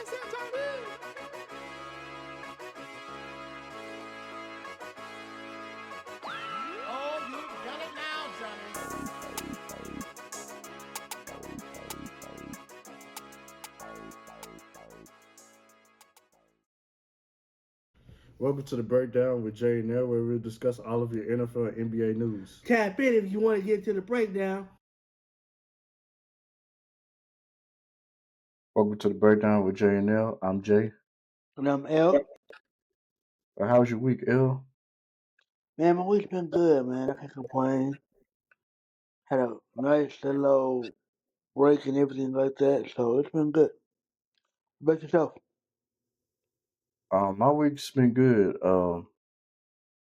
Oh, you've done it now, Johnny. Welcome to the breakdown with Jay and Nell, where we'll discuss all of your NFL and NBA news. Tap in if you want to get to the breakdown. Welcome to the breakdown with Jay and Nell. I'm Jay. And I'm L. How was your week, L? Man, my week's been good, man. I can't complain. Had a nice little break and everything like that, so it's been good. How about yourself? My week's been good.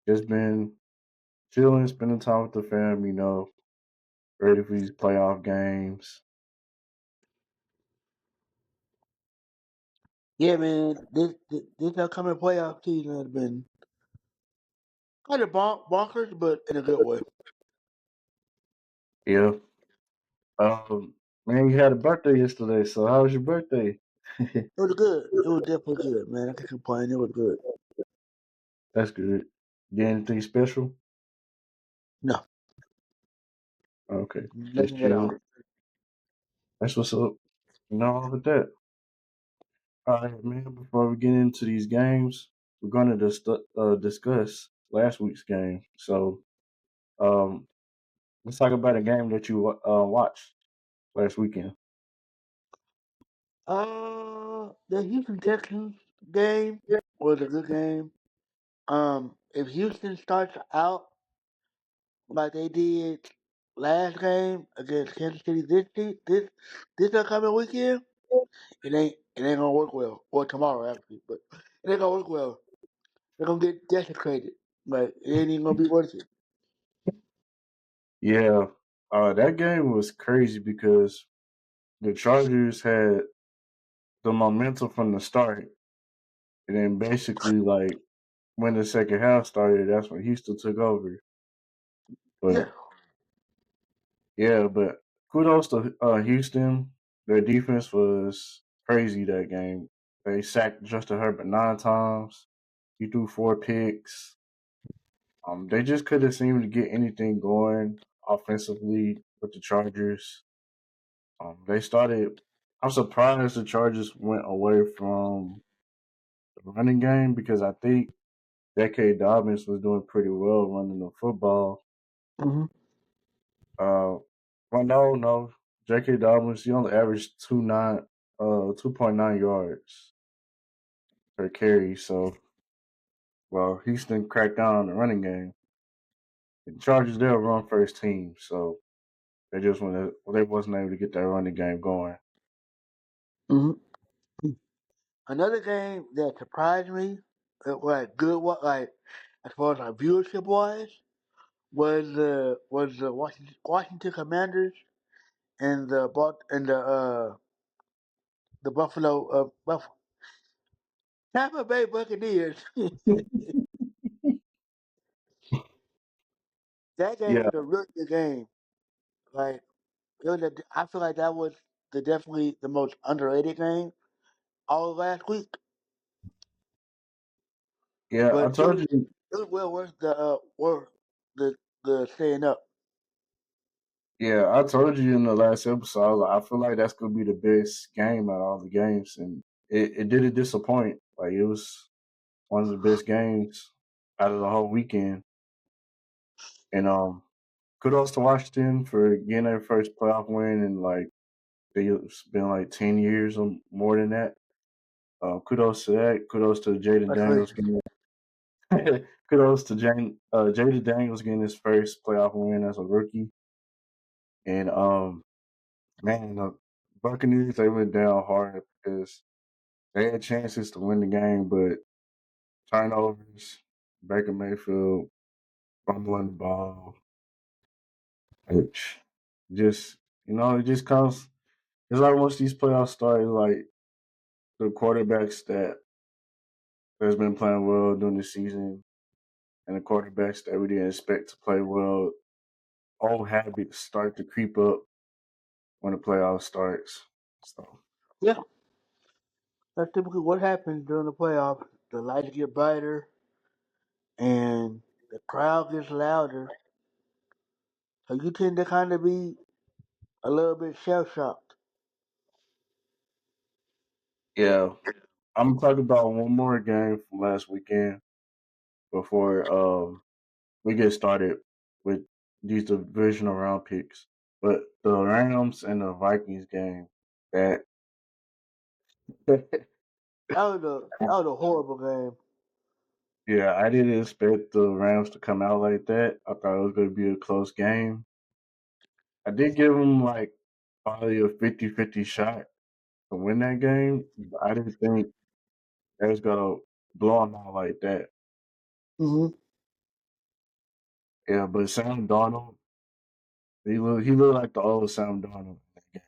Just been chilling, spending time with the fam. Ready for these playoff games. Yeah, man. This upcoming playoff season has been kind of bonkers, but in a good way. Yeah. Man, you had a birthday yesterday. So how was your birthday? It was good. It was definitely good, man. I can't complain. It was good. That's good. Did anything special? No, Okay, just nothing at all. chill. That's what's up. All with that. All right, man. Before we get into these games, we're going to discuss last week's game. So, um, let's talk about a game that you watched last weekend. The Houston Texans game was a good game. If Houston starts out like they did last game against Kansas City this upcoming weekend, it ain't gonna work well. Or tomorrow actually, but it ain't gonna work well. They're gonna get desecrated. Like it ain't even gonna be worth it. Yeah, that game was crazy because the Chargers had the momentum from the start, and then basically like when the second half started, that's when Houston took over. Yeah. But yeah, but kudos to Houston. Their defense was crazy that game. They sacked Justin Herbert 9 times. He threw 4 picks. They just couldn't seem to get anything going offensively with the Chargers. They started. I'm surprised the Chargers went away from the running game because I think J.K. Dobbins was doing pretty well running the football. hmm Uh, well, no. J.K. Dobbins, he only averaged 2.9 yards per carry. So, well, Houston cracked down on the running game. The Chargers, they're a run first team, so they wasn't able to get that running game going. hmm Another game that surprised me, like good, like as far as like viewership wise, was the Washington Commanders and the Tampa Bay Buccaneers. That game Yeah, was a really good game. Like I feel like that was definitely the most underrated game all of last week. yeah. I But told you. it was well worth the staying up. Yeah, I told you in the last episode. I feel like that's gonna be the best game out of all the games, and it didn't disappoint. Like it was one of the best games out of the whole weekend. And kudos to Washington for getting their first playoff win in like it's been like 10 years or more than that. Kudos to that. Kudos to Jaden That's Daniels crazy. getting kudos to Jaden Daniels getting his first playoff win as a rookie. And man, the Buccaneers they went down hard because they had chances to win the game, but turnovers, Baker Mayfield fumbling the ball, which just it just comes. It's like once these playoffs start, like the quarterbacks that's been playing well during the season, and the quarterbacks that we didn't expect to play well, old habits start to creep up when the playoffs starts. So Yeah, That's typically what happens during the playoffs. The lights get brighter and the crowd gets louder. So you tend to kind of be a little bit shell shocked. Yeah, I'm gonna talk about one more game from last weekend before we get started with these divisional round picks. But the Rams and the Vikings game, that That was a horrible game. yeah, I didn't expect the Rams to come out like that. I thought it was going to be a close game. I did give them like probably a 50-50 shot to win that game. But I didn't think they was going to blow them out like that. Hmm. Yeah, but Sam Darnold, he looked like the old Sam Darnold in that game.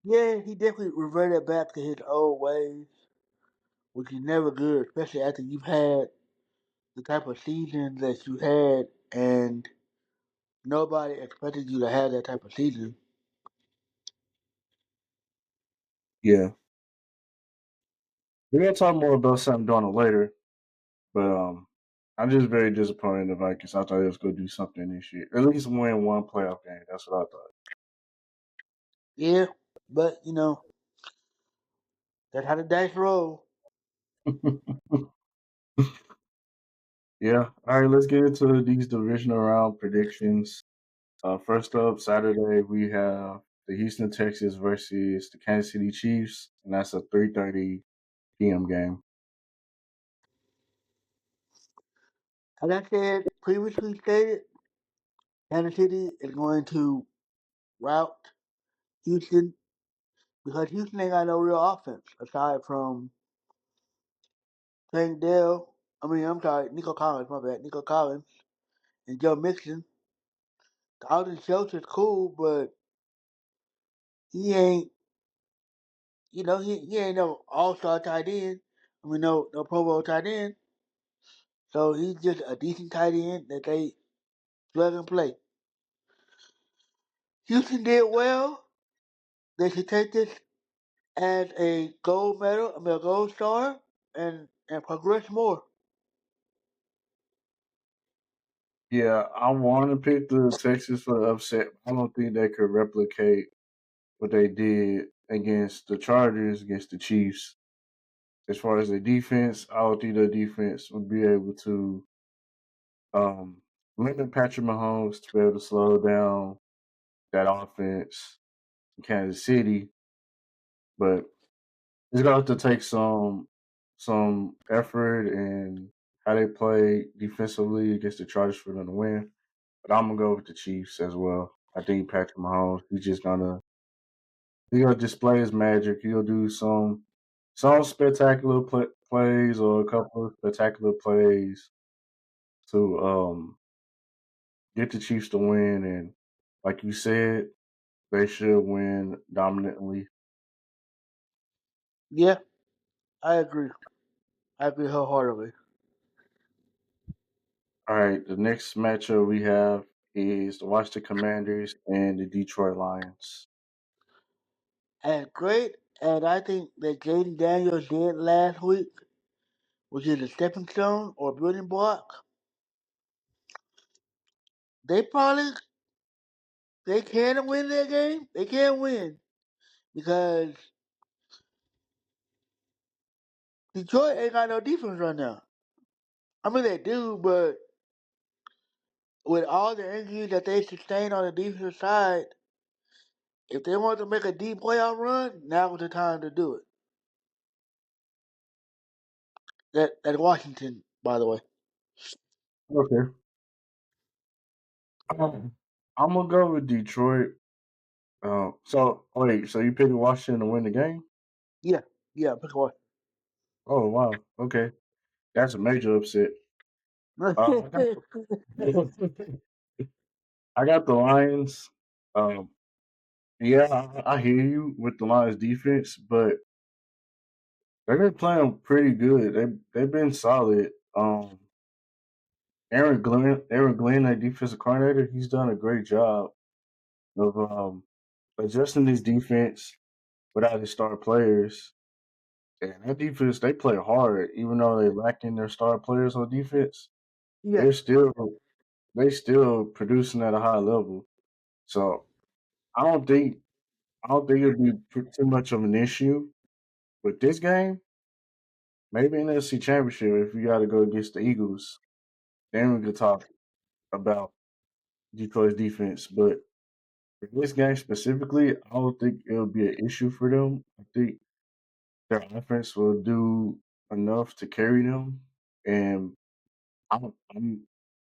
Yeah, he definitely reverted back to his old ways, which is never good, especially after you've had the type of season that you had, and nobody expected you to have that type of season. Yeah, we're gonna talk more about Sam Darnold later. But I'm just very disappointed in the Vikings. I thought they was gonna do something this year, at least win one playoff game. That's what Yeah, but that's how the dice roll. I thought. Yeah. All right, let's get into these divisional round predictions. First up, Saturday we have the Houston Texans versus the Kansas City Chiefs, and that's a 3:30 p.m. game. As I said previously stated, Kansas City is going to rout Houston because Houston ain't got no real offense aside from Tank Dell. I'm sorry, Nico Collins, my bad. Nico Collins and Joe Mixon. Alden Schultz is cool, but he ain't, he ain't no all-star tight end. No Pro Bowl tight end. So he's just a decent tight end that they plug and play. Houston did well. They should take this as a gold medal, a gold star, and progress more. Yeah, I want to pick the Texans for the upset. I don't think they could replicate what they did against the Chargers, against the Chiefs. As far as the defense, I don't think the defense would be able to limit Patrick Mahomes to be able to slow down that offense in Kansas City. But it's gonna have to take some effort and how they play defensively against the Chargers for them to win. But I'm gonna go with the Chiefs as well. I think Patrick Mahomes, he's gonna display his magic. He'll do some spectacular plays or a couple of spectacular plays to get the Chiefs to win. And like you said, they should win dominantly. Yeah, I agree. I agree wholeheartedly. All right, the next matchup we have is the Washington Commanders and the Detroit Lions. As great as I think that Jaden Daniels did last week, which is a stepping stone or building block, they probably they can win that game. They can win because Detroit ain't got no defense right now. I mean they do, but with all the injuries that they sustained on the defensive side, if they want to make a deep playoff run, now is the time to do it. That Washington, by the way. Okay. I'm gonna go with Detroit. So you pick Washington to win the game? Yeah, yeah, pick Oh wow, okay, that's a major upset. I got Washington. I got the Lions. Um, yeah, I hear you with the Lions defense, but they've been playing pretty good. They've been solid. Aaron Glenn, that defensive coordinator, he's done a great job of adjusting his defense without his star players. And that defense, they play hard, even though they lacking their star players on defense. Yeah. They're still they still producing at a high level. So I don't think I don't think it'll be too much of an issue with this game. Maybe in the NFC Championship, if you got to go against the Eagles, then we could talk about Detroit's defense. But for this game specifically, I don't think it'll be an issue for them. I think their offense will do enough to carry them, and I'm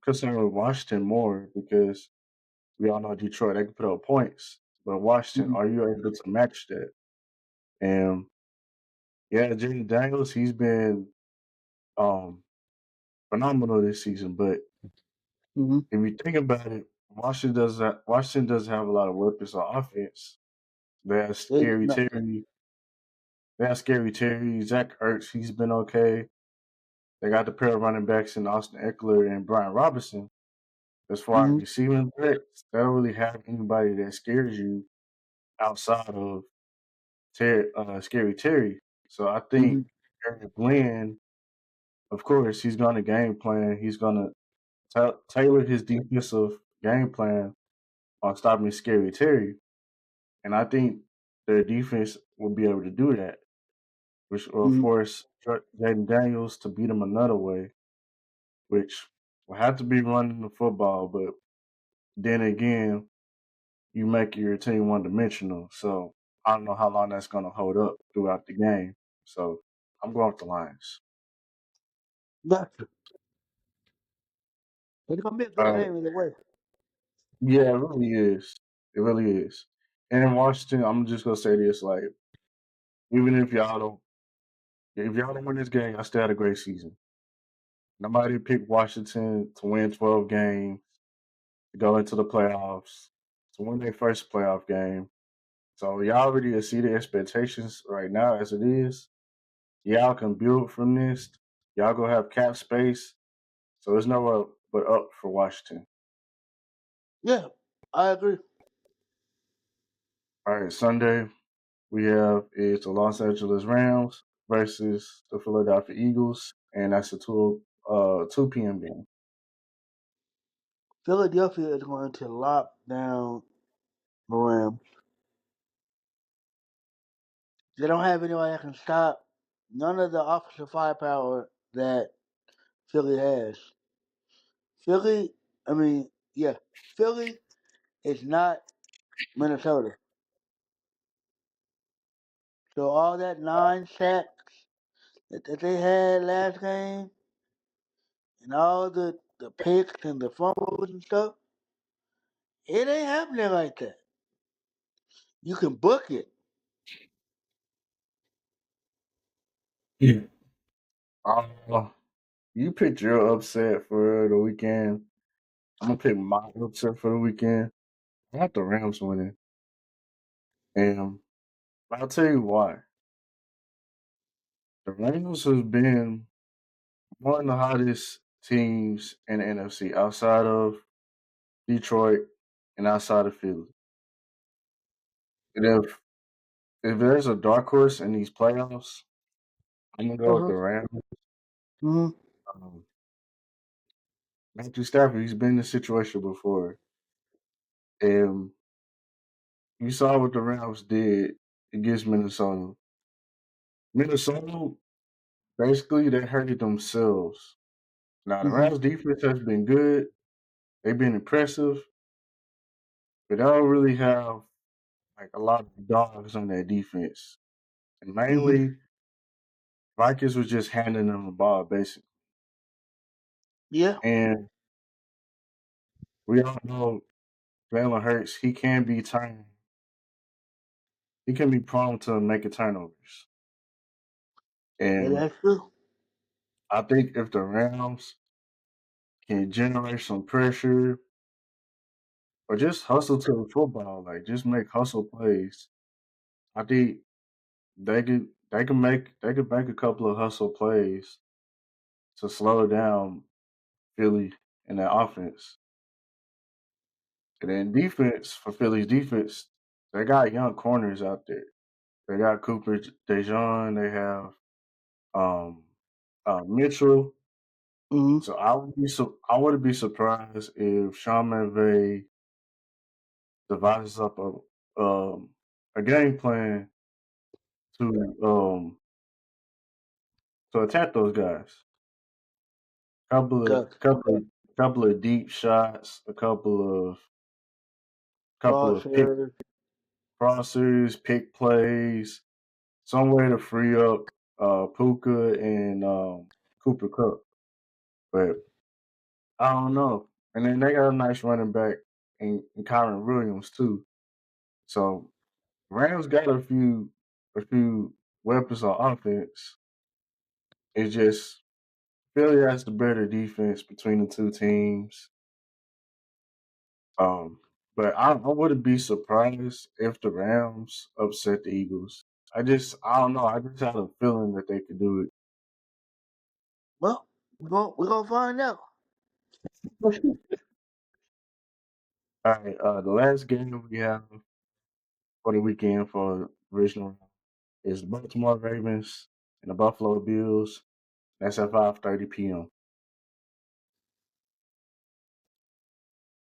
concerned with Washington more because we all know Detroit, they can put up points. But Washington, Mhm. are you able to match that? And yeah, Jaden Daniels, he's been um, phenomenal this season. But Mhm. if you think about it, Washington doesn't have a lot of weapons on offense. They have They Scary no. Terry. They have Scary Terry. Zach Ertz, he's been okay. They got the pair of running backs in Austin Eckler and Brian Robinson. As far as Mhm. receiving threats, they don't really have anybody that scares you outside of Scary Terry. So I think Mhm. Eric Glenn, of course, he's going to game plan. He's going to tailor his defensive game plan on stopping Scary Terry. And I think their defense will be able to do that, which will Mhm. force Jaden Daniels to beat him another way, which will have to be running the football. But then again, you make your team one dimensional. So I don't know how long that's going to hold up throughout the game. So I'm going with the Lions. Gotcha. It's gonna be a good All right. game either way. Yeah, it really is. It really is. And in Washington, I'm just gonna say this: like, even if y'all don't win this game, I still had a great season. Nobody picked Washington to win 12 games, to go into the playoffs, to win their first playoff game. So y'all already exceeded expectations right now as it is. Y'all can build from this. Y'all gonna have cap space, so there's nowhere but up for Washington. Yeah, I agree. All right, Sunday we have is the Los Angeles Rams versus the Philadelphia Eagles, and that's a 2 p.m. game. Philadelphia is going to lock down the Rams. They don't have anyone that can stop none of the offensive firepower that Philly has. Philly, I mean, yeah, Philly is not Minnesota. So all that 9 sacks that they had last game and all the picks and the fumbles and stuff, it ain't happening like that. You can book it. Yeah. Uh, you picked your upset for the weekend. I'm gonna pick my upset for the weekend. I got the Rams winning, and I'll tell you why. The Rams has been one of the hottest teams in the NFC outside of Detroit and outside of Philly. And if there's a dark horse in these playoffs, I'm gonna go with Uh-huh. the Rams. Mm-hmm. Um, Matthew Stafford, he's been in this situation before, and you saw what the Rams did against Minnesota. Minnesota, basically, they hurted themselves. Now the Mm-hmm. Rams' defense has been good; they've been impressive, but they don't really have like a lot of dogs on their defense. And Mm-hmm. mainly, Vikings was just handing them the ball, basically. Yeah. And we all know Jalen Hurts, he can be prone to making turnovers. Yeah, And that's true. I think if the Rams can generate some pressure or just hustle to the football, like just make hustle plays, I think they could make a couple of hustle plays to slow down Philly in their offense. And then defense for Philly's defense, they got young corners out there. They got Cooper DeJean. They have um, Mitchell. Mm-hmm. So I would be surprised if Sean McVay devises up a game plan to um to attack those guys. Couple of Got couple of couple of deep shots, a couple of pick Crosser. crossers, pick plays, some way to free up Puka and Cooper Cup. But I don't know. And then they got a nice running back in Kyron Williams too. So Rams got a few weapons on offense. It's just Philly has the better defense between the two teams. Um, but I wouldn't be surprised if the Rams upset the Eagles. I don't know. I just had a feeling that they could do Well, we're gonna find out. it. All right. The last game we have for the weekend for Divisional is the Baltimore Ravens and the Buffalo Bills. That's at 5:30 p.m.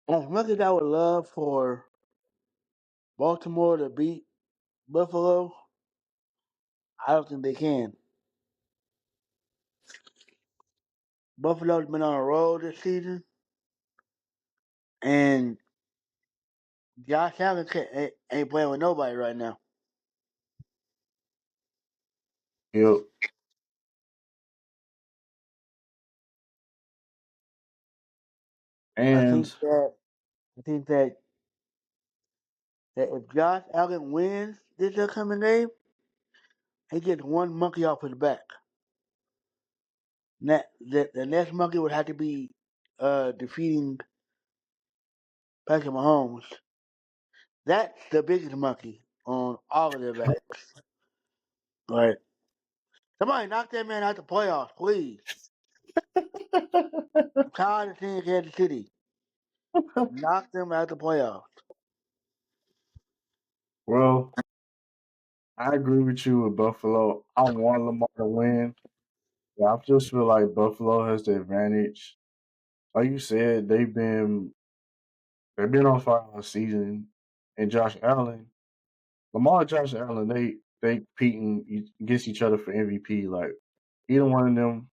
As much as I would love for Baltimore to beat Buffalo, I don't think they can. Buffalo's been on a roll this season, and Josh Allen ain't playing with nobody right now. Yep. I And think that I think that if Josh Allen wins this upcoming game, he gets one monkey off his back. The next monkey would have to be defeating Patrick Mahomes. That's the biggest monkey on all of their backs. Right. Somebody knock that man out the playoffs, please. I'm tired of seeing Kansas City. Knock them out the playoffs. well, I agree with you with Buffalo. I want Lamar to win. But I just feel like Buffalo has the advantage. Like you said, they've been on fire all season. And Josh Allen, Lamar and Josh Allen, they competing against each other for MVP. Like either one of them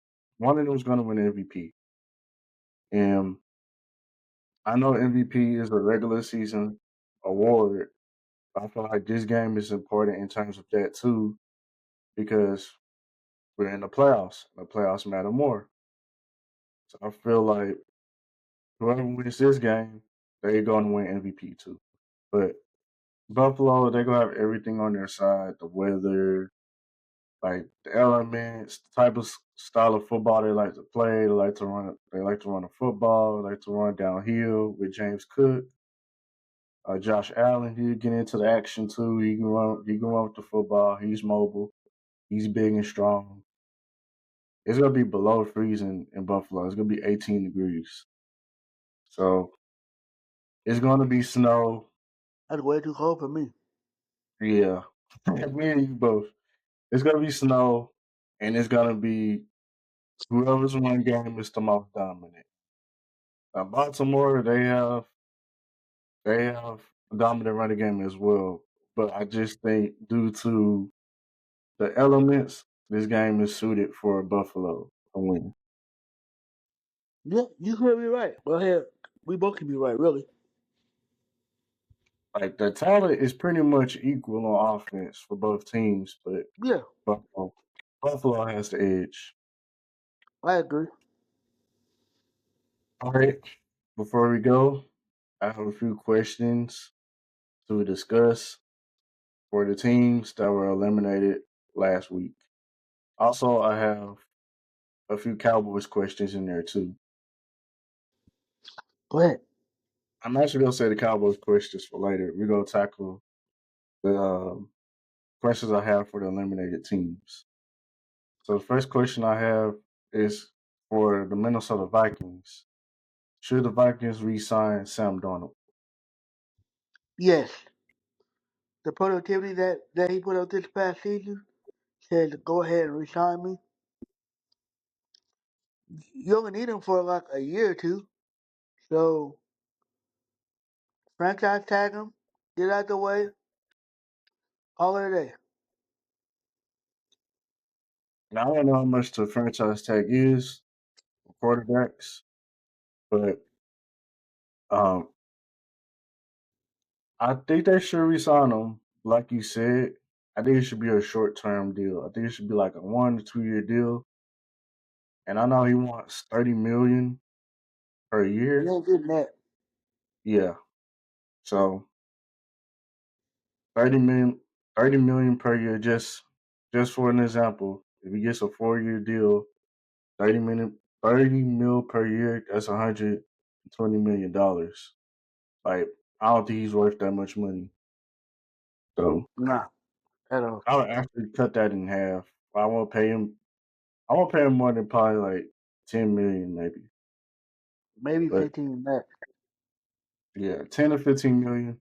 is going to win MVP. And I know MVP is a regular season award. But I feel like this game is important in terms of that too, because we're in the playoffs. The playoffs matter more. So I feel like whoever wins this game, they're going to win MVP too. But Buffalo, they're gonna have everything on their side. The weather, like the elements, the type of style of football they like to play. They like to run. They like to run a football. They like to run downhill with James Cook, Josh Allen. He get into the action too. He can run. He can run with the football. He's mobile. He's big and strong. It's gonna be below freezing in Buffalo. It's gonna be 18 degrees. So it's gonna be snow. That's way too cold for me. Yeah, me and you both. It's gonna be snow, and it's gonna be whoever's one game is the most dominant. Now, Baltimore, they have a dominant running game as well, but I just think due to the elements, this game is suited for Buffalo to win. Yeah, you could be right. Go ahead. We both can be right, really. Like the talent is pretty much equal on offense for both teams, but Yeah, Buffalo, Buffalo has the edge. I agree. All right, before we go, I have a few questions to discuss for the teams that were eliminated last week. Also, I have a few Cowboys questions in there too. Go ahead. I'm actually gonna say the Cowboys questions for later. We're gonna tackle the questions I have for the eliminated teams. So the first question I have is for the Minnesota Vikings. Should the Vikings re-sign Sam Darnold? Yes, the productivity that he put up this past season, said go ahead and resign me. You only need him for like a year or two. So franchise tag him, get out the way, all of the day. Now I don't know how much the franchise tag is for quarterbacks, but um, I think they should resign him. Like you said, I think it should be a short term deal. I think it should be like a 1 to 2 year deal. And I know he wants 30 million per You year. ain't getting that. Yeah, so 30 million, 30 million per year. Just for an example, if he gets a 4 year deal, 30 million, 30 mil per year. That's $120 million. Like I don't think he's worth that much money. So Nah, at all. I would actually cut that in half. I won't pay him. I won't pay him more than probably like 10 million, maybe. Maybe But 15 max. yeah, 10 or 15 million.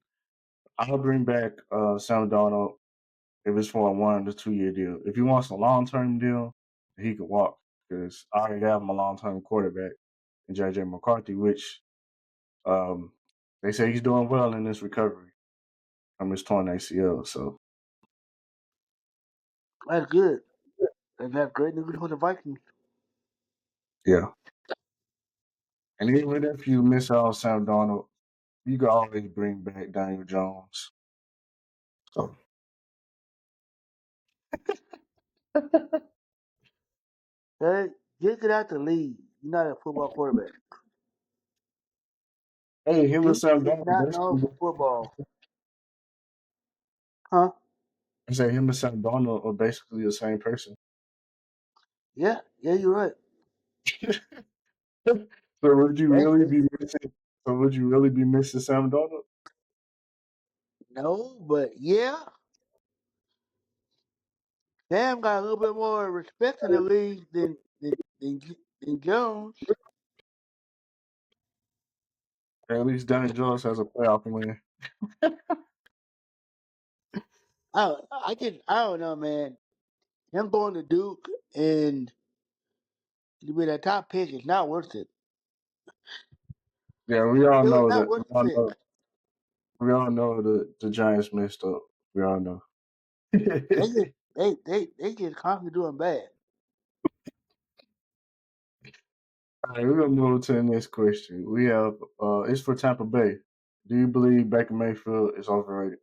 I'll bring back Sam Darnold if it's for a 1 to 2 year deal. If he wants a long term deal, he could walk because I already have him a long term quarterback in JJ McCarthy, which um, they say he's doing well in this recovery from his torn ACL. So That's good. And that's great news for the Vikings. yeah, and even if you miss out on Sam Darnold, you can always bring back Daniel Jones. So Hey, just get out the league. You're not a football quarterback. hey, him and He Sam is Darnold not known basically. for football. Huh? I say him and Sam Darnold are basically the same person. Yeah, yeah, you're right. So would you really Basically. be missing? So would you really be missing Sam Darnold? No, but yeah. Sam got a little bit more respect in the league than Jones. At least Daniel Jones has a playoff win. I don't know, man. Him going to Duke and with a top pick is not worth it. Yeah, we all It was know not that. worth the pick. We all know the Giants messed up. We all know. They just they just constantly doing bad. All right, we're gonna move to the next question. We have it's for Tampa Bay. Do you believe Baker Mayfield is overrated?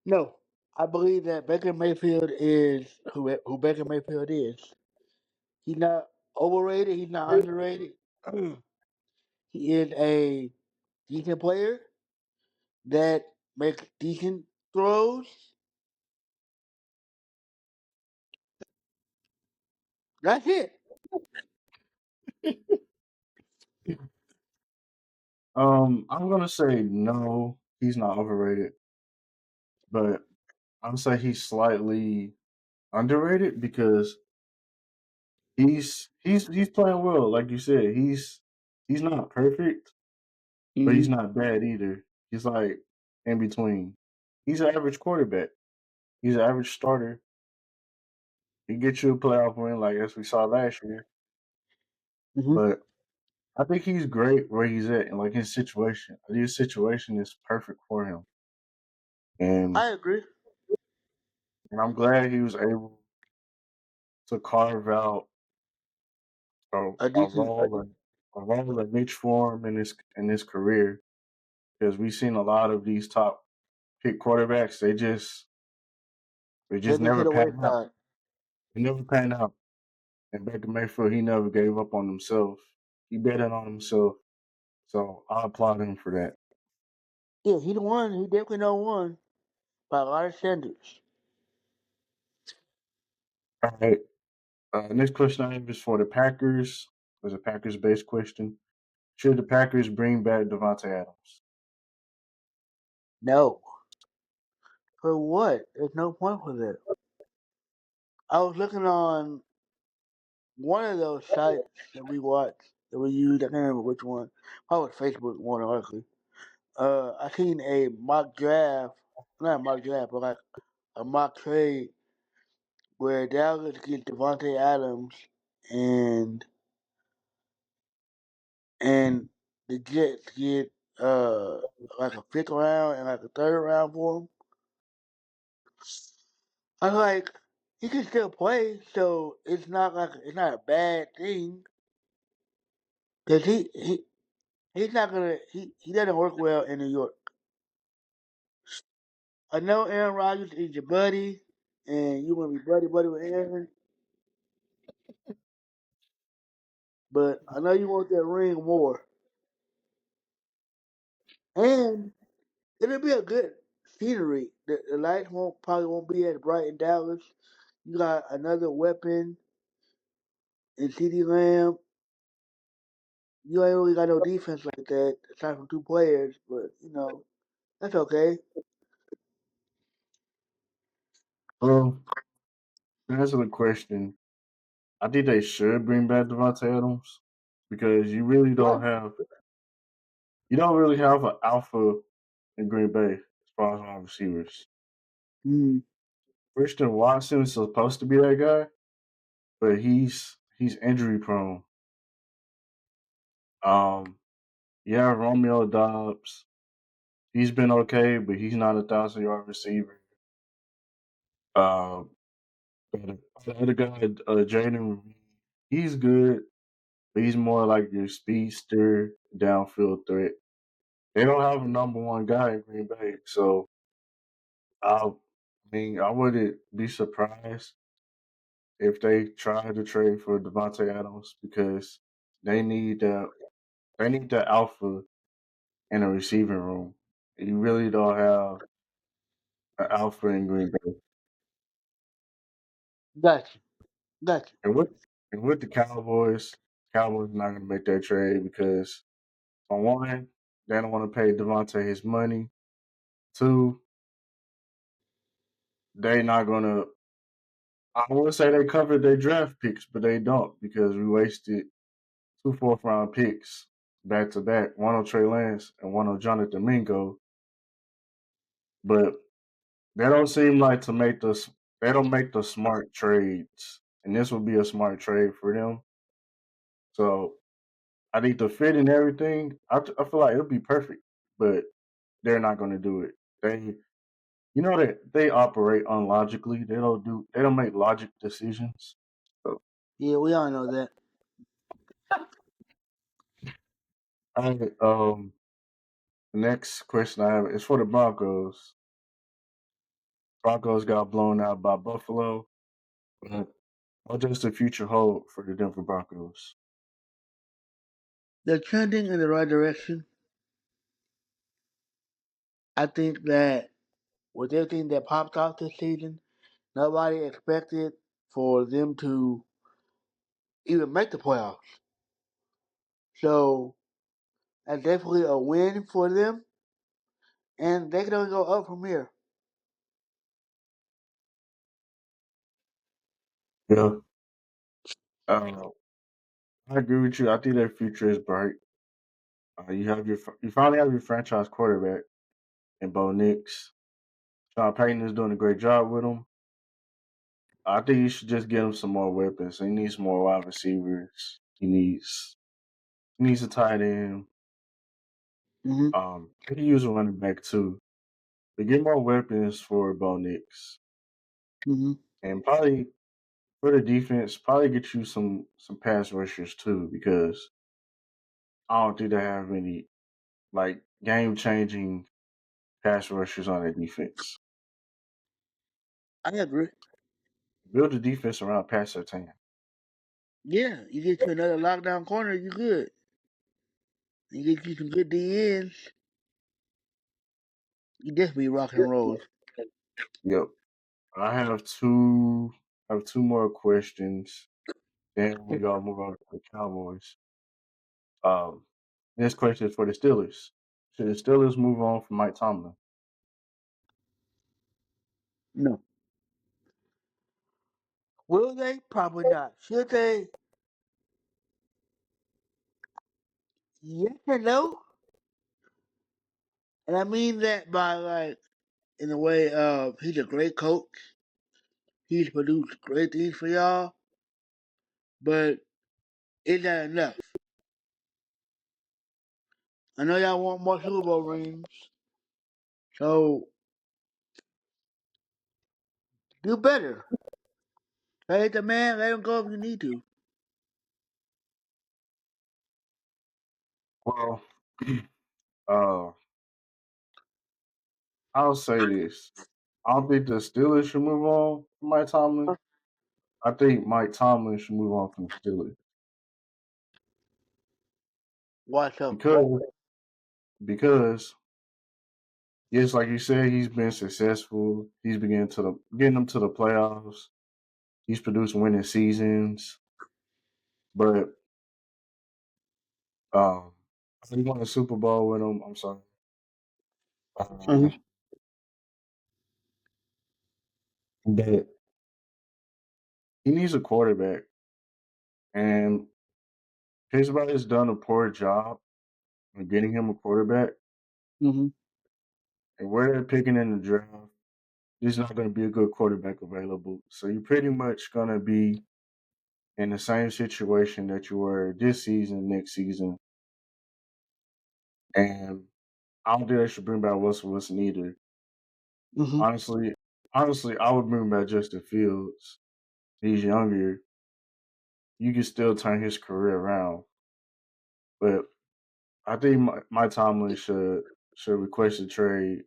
No, I believe that Baker Mayfield is who Baker Mayfield is. He's not overrated. He's not underrated. He is a decent player that makes decent throws. That's it. I'm gonna say no, he's not overrated, but I'm gonna say he's slightly underrated because he's playing well, like you said. He's not perfect, but he's Hmm. not bad either. He's like in between. He's an average quarterback. He's an average starter. He gets you a playoff win, like as we saw last year. Hmm. But I think he's great where he's at, and like his situation. I think his situation is perfect for him, and I agree. and I'm glad he was able to carve out a, A a decent. role a role, a niche for him in his career because we've seen a lot of these top pick quarterbacks. They just Take it to never the pan out. wayside. They never pan out. And Baker Mayfield, he never gave up on himself. He betted on himself. So I applaud him for that. Yeah, he the one. He definitely don't won by a lot of standards. All right. Next question I have is for the Packers. It's a Packers based question. Should the Packers bring back Devontae Adams? No. For what? There's no point for that. I was looking on one of those sites that we watch, that we use. I can't remember which one. Probably Facebook, more than likely. I seen a mock draft, not a mock draft, but like a mock trade where Dallas gets Devontae Adams and and the Jets get like a fifth round and like a third round for him. I'm like, he can still play, so it's not a bad thing because he's not gonna he doesn't work well in New York. I know Aaron Rodgers is your buddy, and you want to be buddy with Aaron, but I know you want that ring more, and it'll be a good scenery. The lights won't probably won't be as bright in Dallas. You got another weapon in CD Lamb. You ain't really got no defense like that, aside from two players, but that's okay. Um, to answer the question, I think they should bring back Devontae Adams because Yeah. you don't really have an alpha in Green Bay as far as wide receivers. Mm. Christian Watson is supposed to be that guy, but he's injury prone. Um, yeah, Romeo Dobbs, he's been okay, but he's not a 1,000 yard receiver. Um, the other guy, Jaden, he's good, but he's more like your speedster downfield threat. They don't have a number one guy in Green Bay, so I mean I wouldn't be surprised if they try to trade for Devontae Adams because they need that they need the alpha in a receiving room. You really don't have an alpha in Green Bay. Gotcha. Gotcha. And with the Cowboys not gonna make that trade because on one, they don't want to pay Devontae his money. Two, they not gonna I would say they covered their draft picks, but they don't because we wasted two fourth round picks back to back, one on Trey Lance and one on Jonathan Mingo. But they don't seem like to make the they don't make the smart trades, and this would be a smart trade for them. So I think the fit and everything, I feel like it'll be perfect, but they're not going to do it. That they operate unlogically. They don't make logic decisions. So Yeah, we all know that. I the next question I have is for the Broncos. Broncos got blown out by Buffalo. But what does the future hold for the Denver Broncos? They're trending in the right direction. I think that with everything that popped off this season, nobody expected for them to even make the playoffs. So that's definitely a win for them, and they can only go up from here. Yeah, uh, I agree with you. I think their future is bright. You finally have your franchise quarterback in Bo Nix. Sean Payton is doing a great job with him. I think you should just get him some more weapons. He needs more wide receivers. He needs a tight end. Hmm. He can use a running back too. But get more weapons for Bo Nix. Hmm. And probably for the defense, probably get you some pass rushers too, because I don't think they have any like game changing pass rushers on their defense. I agree. Build the defense around Pat Surtain. Yeah, you get you another lockdown corner, you good. You get you some good DNs, you definitely rock and roll. Yep. I have two more questions. Then we gotta move on to the Cowboys. Um, this question is for the Steelers. Should the Steelers move on from Mike Tomlin? No. Will they? Probably not. Should they? Yes and no. And I mean that by like in the way of he's a great coach. He's produced great things for y'all, but is that enough? I know y'all want more Super Bowl rings, so do better. Trade the man, let him go if you need to. Well, uh, I'll say this. I don't think the Steelers should move on from Mike Tomlin. I think Mike Tomlin should move on from the Steelers Watch so? because yes, like you said, he's been successful. He's beginning to getting them to the playoffs. He's produced winning seasons, but um, he won a Super Bowl with them. I'm sorry. Mm-hmm. Um, that he needs a quarterback, and Pittsburgh has done a poor job of getting him a quarterback. Mm-hmm. And where they're picking in the draft, there's not going to be a good quarterback available. So you're pretty much going to be in the same situation that you were this season, next season. And I don't think they should bring back Russell Wilson either. Mm-hmm. Honestly, honestly, I would bring back Justin Fields. He's younger. You can still turn his career around. But I think my Tomlin should request a trade.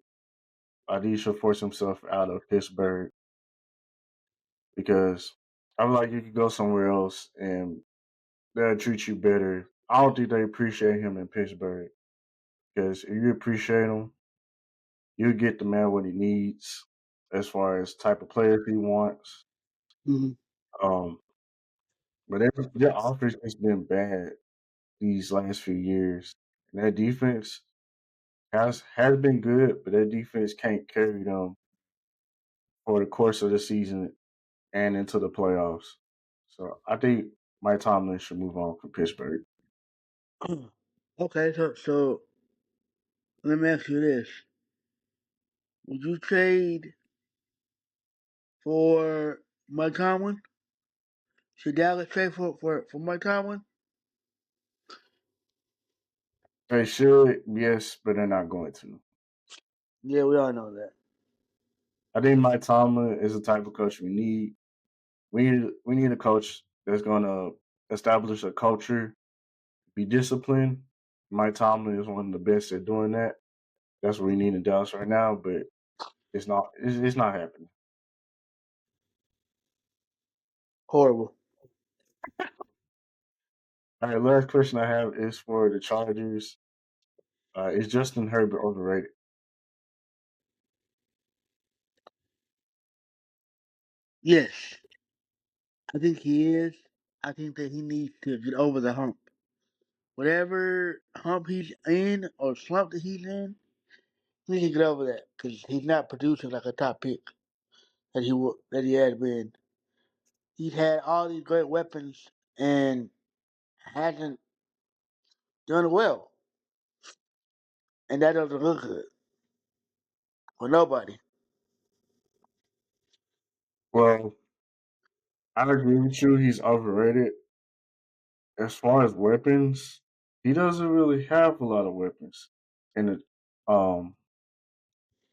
I think he should force himself out of Pittsburgh because I feel like you could go somewhere else and they'll treat you better. I don't think they appreciate him in Pittsburgh because if you appreciate him, you get the man what he needs as far as type of players he wants. Mm-hmm. Um, but their offense has been bad these last few years, and their defense has been good, but their defense can't carry them for the course of the season and into the playoffs. So I think Mike Tomlin should move on from Pittsburgh. Okay, so let me ask you this: would you trade for Mike Tomlin? Should Dallas trade for Mike Tomlin? They should, yes, but they're not going to. Yeah, we all know that. I think Mike Tomlin is the type of coach we need. We need a coach that's going to establish a culture, be disciplined. Mike Tomlin is one of the best at doing that. That's what we need in Dallas right now, but it's not happening. Horrible. All right, last question I have is for the Chargers. Is Justin Herbert overrated? Yes, I think he is. I think that he needs to get over the hump. Whatever hump he's in or slump that he's in, he needs to get over that because he's not producing like a top pick that he had been. He's had all these great weapons and hasn't done well, and that doesn't look good for nobody. Well, I agree with you. He's overrated. As far as weapons, he doesn't really have a lot of weapons in the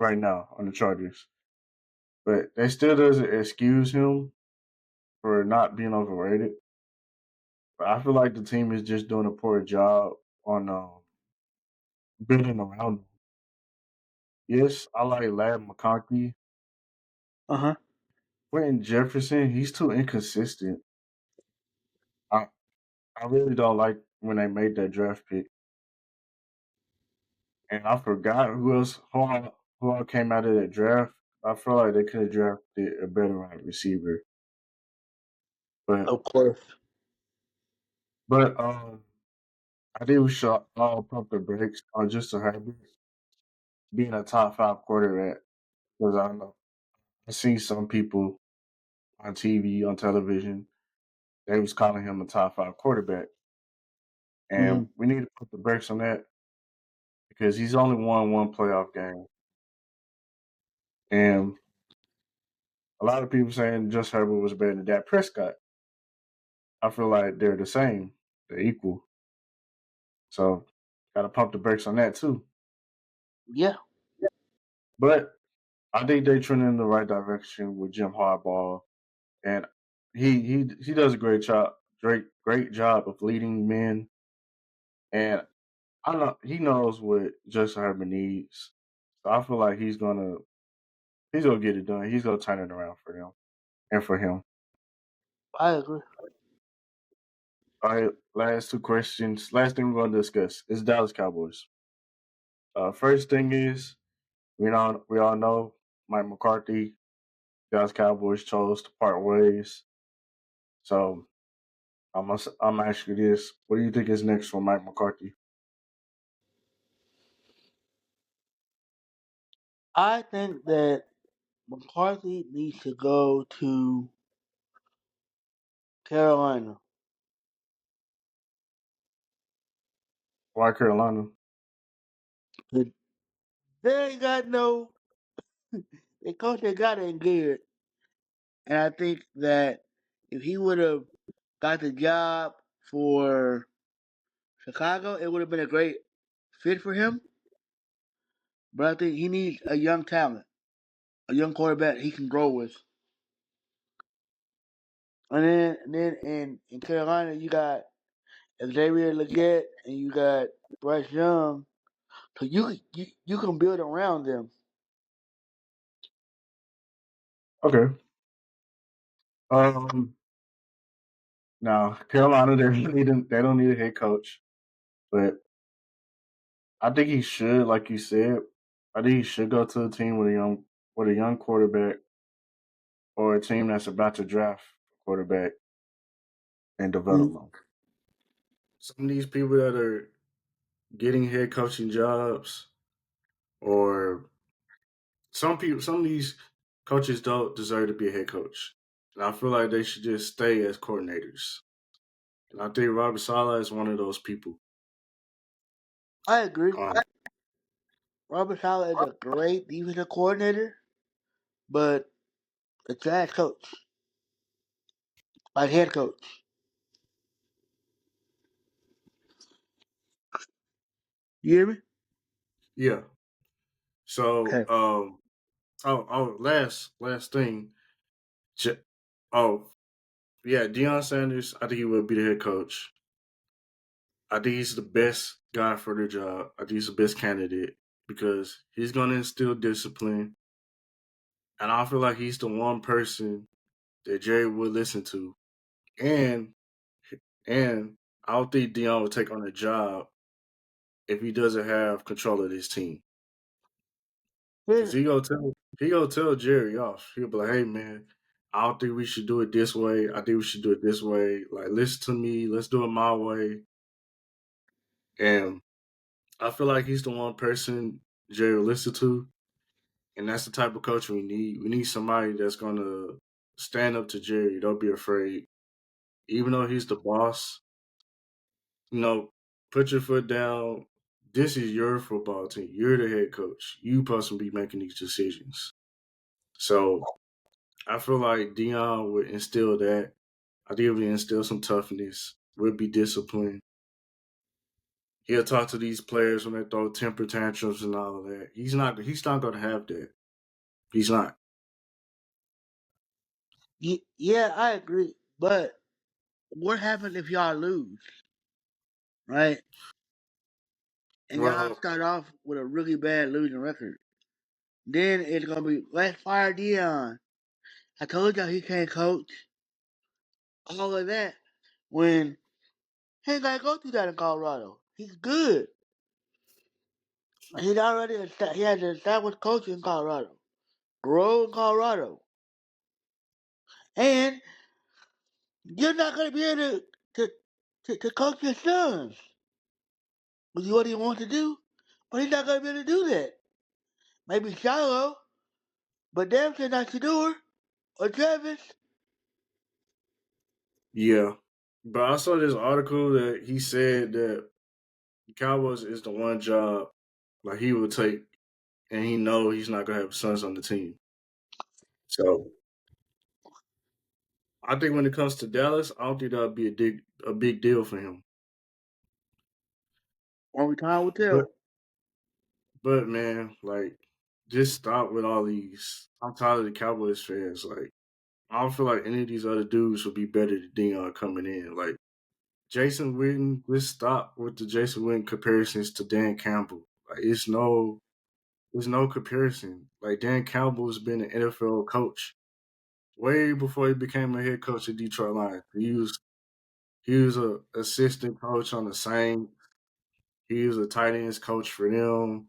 right now on the Chargers. But that still doesn't excuse him for not being overrated. But I feel like the team is just doing a poor job on building around him. Yes, I like Lad McConkey. Uh huh. Quentin Jefferson, he's too inconsistent. I I really don't like when they made that draft pick. And I forgot who all came out of that draft. I feel like they could have drafted a better wide receiver. But Of course. but I think we should all pump the brakes on Justin Herbert being a top five quarterback because I know I see some people on TV on television they was calling him a top five quarterback, Hmm. and we need to put the brakes on that because he's only won one playoff game, and a lot of people saying Justin Herbert was better than Dak Prescott. I feel like they're the same, they're equal. So got to pump the brakes on that too. Yeah, But I think they're trending in the right direction with Jim Harbaugh, and he does a great job of leading men, and I know he knows what Justin Herbert needs. So I feel like he's gonna get it done. He's gonna turn it around for them and for him. I agree. All right, last two questions. Last thing we're gonna discuss is Dallas Cowboys. First thing is we all know Mike McCarthy, Dallas Cowboys chose to part ways. So I'm asking you this: what do you think is next for Mike McCarthy? I think that McCarthy needs to go to Carolina. Why Carolina? 'Cause they ain't got no. The coach they got ain't good, and I think that if he would have got the job for Chicago, it would have been a great fit for him. But I think he needs a young talent, a young quarterback he can grow with. And then in Carolina, you got Xavier Leggett and you got Bryce Young, so you can build around them. Okay. Um. Now Carolina, they don't need a head coach, but I think he should, like you said, I think he should go to a team with a young quarterback or a team that's about to draft a quarterback and develop Mhm. them. Some of these people that are getting head coaching jobs, or some of these coaches don't deserve to be a head coach, and I feel like they should just stay as coordinators. And I think Robert Sala is one of those people. I agree. Um, Robert Saleh is a great defensive coordinator, but a trash coach, like head coach. You hear me? yeah. So, Okay. last thing. J- Oh, yeah, Deion Sanders. I think he will be the head coach. I think he's the best guy for the job. I think he's the best candidate because he's going to instill discipline, and I feel like he's the one person that Jerry would listen to. And and I don't think Deion would take on a job if he doesn't have control of his team. Cause Here's, he gonna tell Jerry off. He'll be like, "Hey man, I don't think we should do it this way. I think we should do it this way. Like, listen to me. Let's do it my way." And I feel like he's the one person Jerry will listen to, and that's the type of coach we need. We need somebody that's gonna stand up to Jerry. Don't be afraid, even though he's the boss. You know, put your foot down. This is your football team. You're the head coach. You supposed to be making these decisions. So I feel like Dion would instill that. I think he would instill some toughness, would be disciplined. He'll talk to these players when they throw temper tantrums and all of that. He's not gonna have that. He's not. yeah, I agree. But what happens if y'all lose, right? And y'all Well, start off with a really bad losing record. Then it's gonna be let's fire Dion. I told y'all he can't coach. All of that when he ain't gotta go through that in Colorado. He's good. He has an established coach in Colorado. Grow in Colorado. And you're not gonna be able to to coach your sons. Which is what he wants to do. But he's not gonna be able to do that. Maybe Shiloh, but damn sure not Shador or Travis. yeah. But I saw this article that he said that the Cowboys is the one job Like he will take, and he know he's not gonna have sons on the team. So I think when it comes to Dallas, I don't think that'll be a big deal for him. Only time will But tell. man, like just stop with all these. I'm tired of the Cowboys fans. Like I don't feel like any of these other dudes would be better than Dion coming in. Like Jason Witten, just stop with the Jason Witten comparisons to Dan Campbell. Like there's no comparison. Like Dan Campbell's been an NFL coach way before he became a head coach at Detroit Lions. He was a assistant coach on the Saints. He was a tight ends coach for them.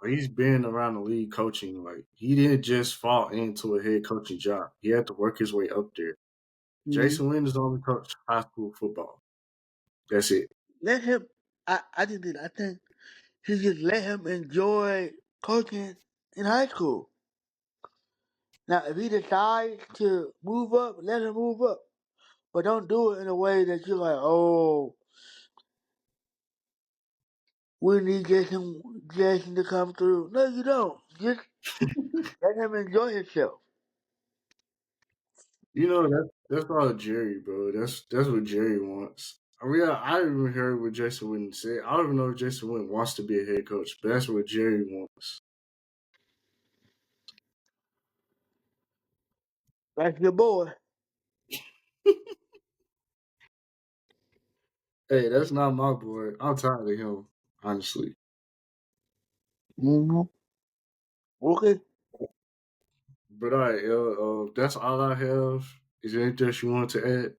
Like, he's been around the league coaching. Like he didn't just fall into a head coaching job. He had to work his way up there. Mm-hmm. Jason Witten is only coached high school football. That's it. Let him. I think he just let him enjoy coaching in high school. Now, if he decides to move up, let him move up. But don't do it in a way that you're like, oh, we need Jason to come through. No, you don't. Just let him enjoy himself. That's all Jerry, bro. That's what Jerry wants. I mean, I even heard what Jason Witten said. I don't even know if Jason Witten wants to be a head coach, but that's what Jerry wants. That's your boy. Hey, that's not my boy. I'm tired of him, honestly. Mm-hmm. Okay. But all right, that's all I have. Is there anything else you want to add?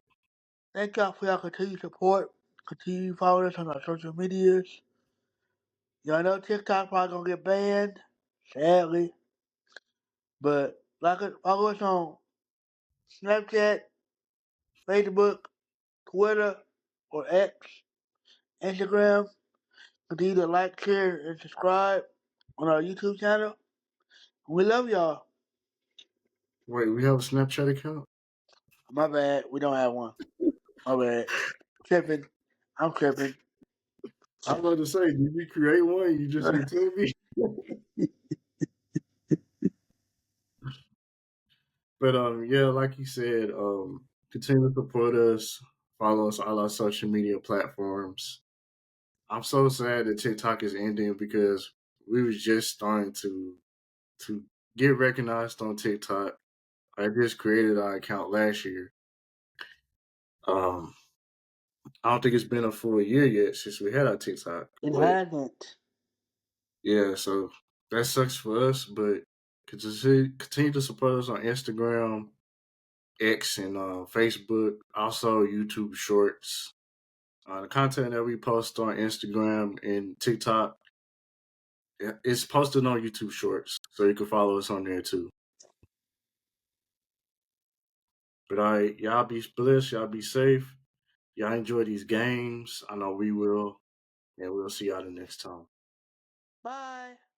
Thank y'all for your continued support. Continue following us on our social medias. Y'all know TikTok probably gonna get banned, sadly. But follow us on Snapchat, Facebook, Twitter, or X, Instagram. Continue to like, share, and subscribe on our YouTube channel. We love y'all. Wait, we have a Snapchat account? My bad, we don't have one. My bad. Tripping. I'm tripping. I was about to say, did you create one? You just didn't tell me. But yeah, like you said, continue to support us, follow us on all our social media platforms. I'm so sad that TikTok is ending because we was just starting to get recognized on TikTok. I just created our account last year. Um, I don't think it's been a full year yet since we had our TikTok, It but hasn't. yeah, so that sucks for us. But continue to support us on Instagram, X, and Facebook. Also, YouTube Shorts. The content that we post on Instagram and TikTok is posted on YouTube Shorts, so you can follow us on there too. But all right, y'all be blessed, y'all be safe, y'all enjoy these games. I know we will, and we'll see y'all the next time. Bye.